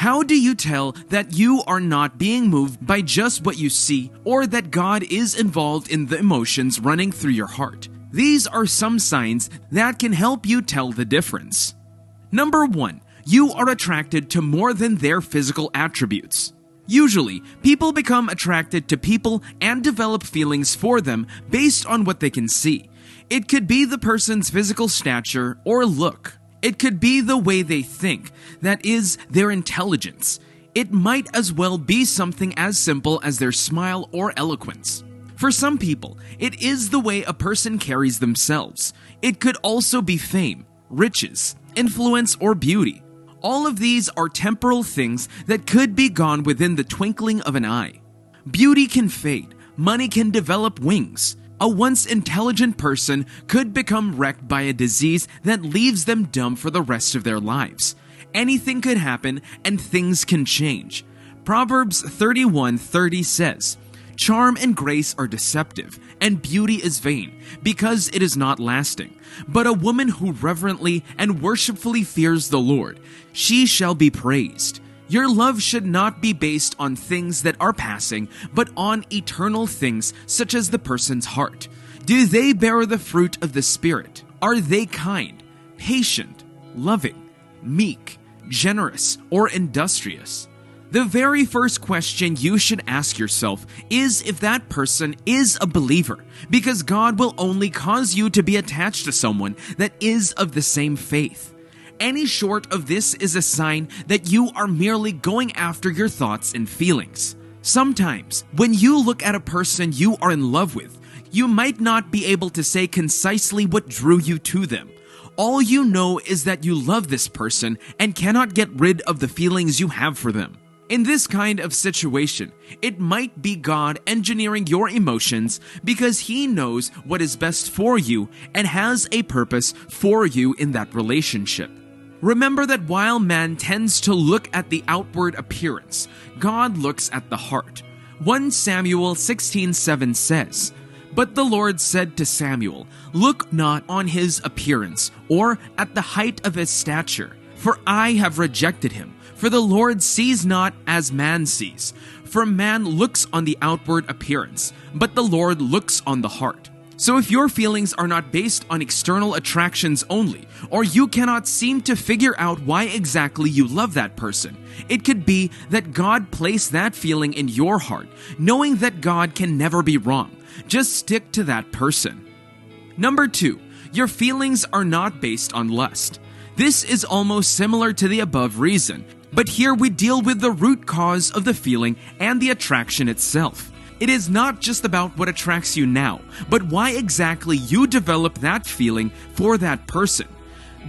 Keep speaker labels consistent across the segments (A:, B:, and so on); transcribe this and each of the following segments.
A: How do you tell that you are not being moved by just what you see, or that God is involved in the emotions running through your heart? These are some signs that can help you tell the difference. Number 1. You are attracted to more than their physical attributes. Usually, people become attracted to people and develop feelings for them based on what they can see. It could be the person's physical stature or look. It could be the way they think, that is, their intelligence. It might as well be something as simple as their smile or eloquence. For some people, it is the way a person carries themselves. It could also be fame, riches, influence, or beauty. All of these are temporal things that could be gone within the twinkling of an eye. Beauty can fade, money can develop wings. A once intelligent person could become wrecked by a disease that leaves them dumb for the rest of their lives. Anything could happen and things can change. Proverbs 31:30 says, "Charm and grace are deceptive, and beauty is vain, because it is not lasting. But a woman who reverently and worshipfully fears the Lord, she shall be praised." Your love should not be based on things that are passing, but on eternal things such as the person's heart. Do they bear the fruit of the Spirit? Are they kind, patient, loving, meek, generous, or industrious? The very first question you should ask yourself is if that person is a believer, because God will only cause you to be attached to someone that is of the same faith. Any short of this is a sign that you are merely going after your thoughts and feelings. Sometimes, when you look at a person you are in love with, you might not be able to say concisely what drew you to them. All you know is that you love this person and cannot get rid of the feelings you have for them. In this kind of situation, it might be God engineering your emotions because He knows what is best for you and has a purpose for you in that relationship. Remember that while man tends to look at the outward appearance, God looks at the heart. 1 Samuel 16:7 says, "But the Lord said to Samuel, Look not on his appearance, or at the height of his stature, for I have rejected him. For the Lord sees not as man sees. For man looks on the outward appearance, but the Lord looks on the heart." So if your feelings are not based on external attractions only, or you cannot seem to figure out why exactly you love that person, it could be that God placed that feeling in your heart, knowing that God can never be wrong. Just stick to that person. Number 2, your feelings are not based on lust. This is almost similar to the above reason, but here we deal with the root cause of the feeling and the attraction itself. It is not just about what attracts you now, but why exactly you develop that feeling for that person.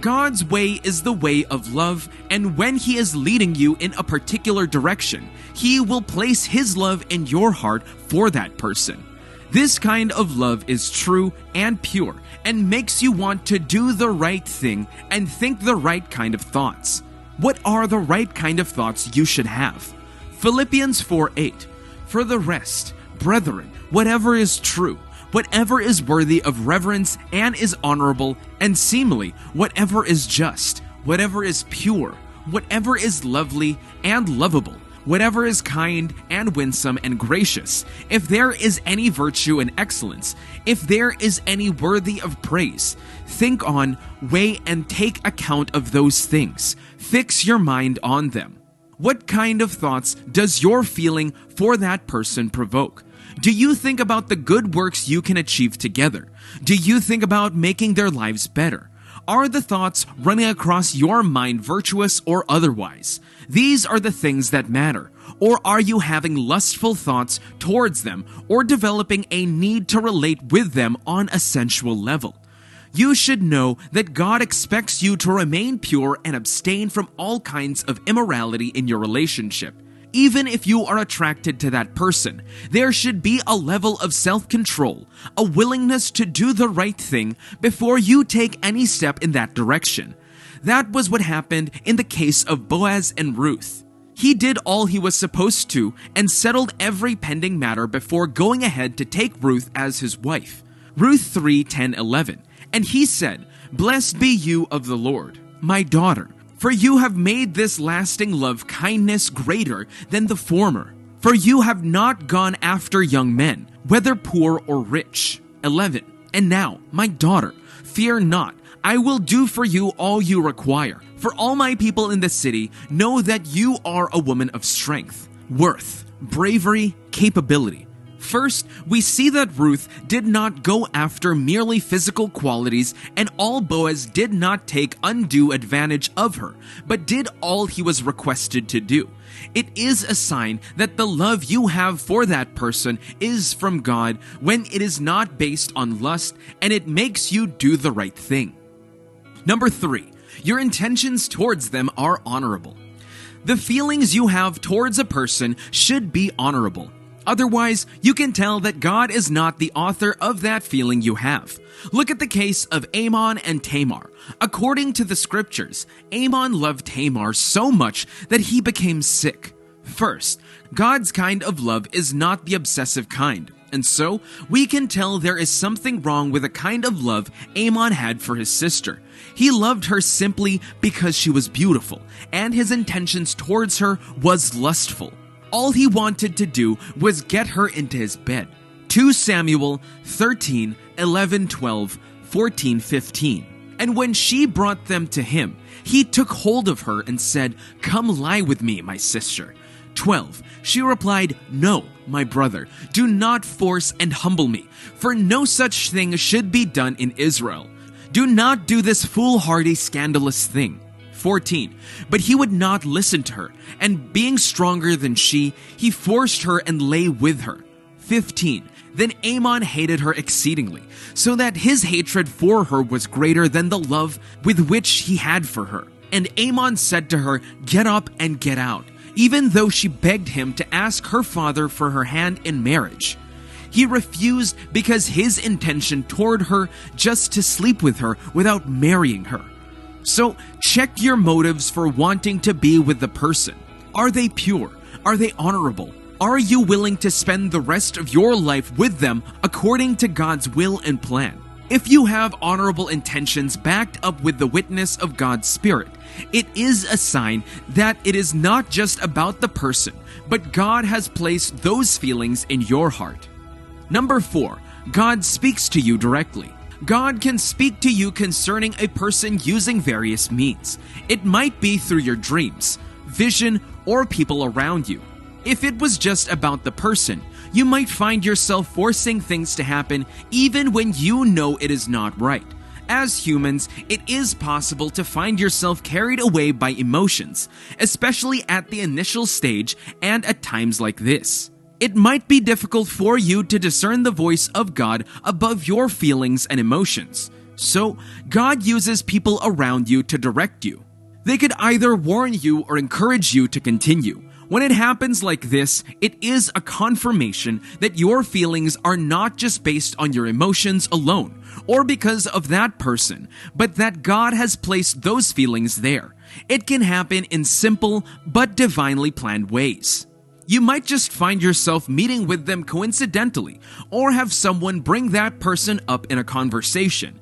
A: God's way is the way of love, and when He is leading you in a particular direction, He will place His love in your heart for that person. This kind of love is true and pure, and makes you want to do the right thing and think the right kind of thoughts. What are the right kind of thoughts you should have? Philippians 4:8. "For the rest, brethren, whatever is true, whatever is worthy of reverence and is honorable and seemly, whatever is just, whatever is pure, whatever is lovely and lovable, whatever is kind and winsome and gracious, if there is any virtue and excellence, if there is any worthy of praise, think on, weigh, and take account of those things. Fix your mind on them." What kind of thoughts does your feeling for that person provoke? Do you think about the good works you can achieve together? Do you think about making their lives better? Are the thoughts running across your mind virtuous or otherwise? These are the things that matter. Or are you having lustful thoughts towards them or developing a need to relate with them on a sensual level? You should know that God expects you to remain pure and abstain from all kinds of immorality in your relationship. Even if you are attracted to that person, there should be a level of self-control, a willingness to do the right thing before you take any step in that direction. That was what happened in the case of Boaz and Ruth. He did all he was supposed to and settled every pending matter before going ahead to take Ruth as his wife. Ruth 3:10-11. "And he said, Blessed be you of the Lord, my daughter, For you have made this lasting love kindness greater than the former. For you have not gone after young men, whether poor or rich. 11. And now, my daughter, fear not. I will do for you all you require. For all my people in the city know that you are a woman of strength, worth, bravery, capability. First, we see that Ruth did not go after merely physical qualities, and all Boaz did not take undue advantage of her, but did all he was requested to do. It is a sign that the love you have for that person is from God when it is not based on lust and it makes you do the right thing. Number 3, your intentions towards them are honorable. The feelings you have towards a person should be honorable. Otherwise, you can tell that God is not the author of that feeling you have. Look at the case of Ammon and Tamar. According to the scriptures, Ammon loved Tamar so much that he became sick. First, God's kind of love is not the obsessive kind, and so we can tell there is something wrong with the kind of love Ammon had for his sister. He loved her simply because she was beautiful, and his intentions towards her was lustful. All he wanted to do was get her into his bed. 2 Samuel 13, 11, 12, 14, 15. And when she brought them to him, he took hold of her and said, "Come lie with me, my sister." 12. She replied, "No, my brother, do not force and humble me, for no such thing should be done in Israel. Do not do this foolhardy, scandalous thing." 14. But he would not listen to her, and being stronger than she, he forced her and lay with her. 15. Then Ammon hated her exceedingly, so that his hatred for her was greater than the love with which he had for her. And Ammon said to her, "Get up and get out," even though she begged him to ask her father for her hand in marriage. He refused because his intention toward her just to sleep with her without marrying her. So, check your motives for wanting to be with the person. Are they pure? Are they honorable? Are you willing to spend the rest of your life with them according to God's will and plan? If you have honorable intentions backed up with the witness of God's Spirit, it is a sign that it is not just about the person, but God has placed those feelings in your heart. Number 4, God speaks to you directly. God can speak to you concerning a person using various means. It might be through your dreams, vision, or people around you. If it was just about the person, you might find yourself forcing things to happen even when you know it is not right. As humans, it is possible to find yourself carried away by emotions, especially at the initial stage and at times like this. It might be difficult for you to discern the voice of God above your feelings and emotions. So, God uses people around you to direct you. They could either warn you or encourage you to continue. When it happens like this, it is a confirmation that your feelings are not just based on your emotions alone or because of that person, but that God has placed those feelings there. It can happen in simple but divinely planned ways. You might just find yourself meeting with them coincidentally, or have someone bring that person up in a conversation.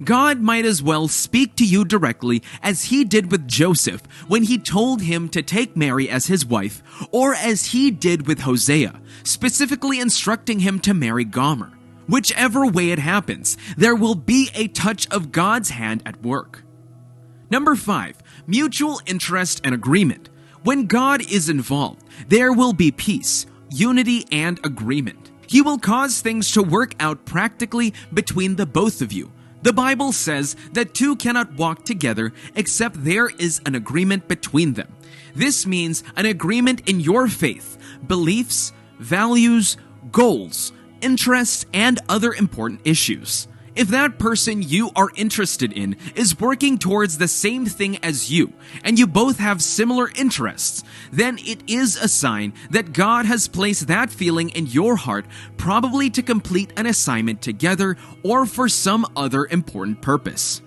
A: God might as well speak to you directly as he did with Joseph when he told him to take Mary as his wife, or as he did with Hosea, specifically instructing him to marry Gomer. Whichever way it happens, there will be a touch of God's hand at work. Number 5, mutual interest and agreement. When God is involved, there will be peace, unity, and agreement. He will cause things to work out practically between the both of you. The Bible says that two cannot walk together except there is an agreement between them. This means an agreement in your faith, beliefs, values, goals, interests, and other important issues. If that person you are interested in is working towards the same thing as you, and you both have similar interests, then it is a sign that God has placed that feeling in your heart, probably to complete an assignment together or for some other important purpose.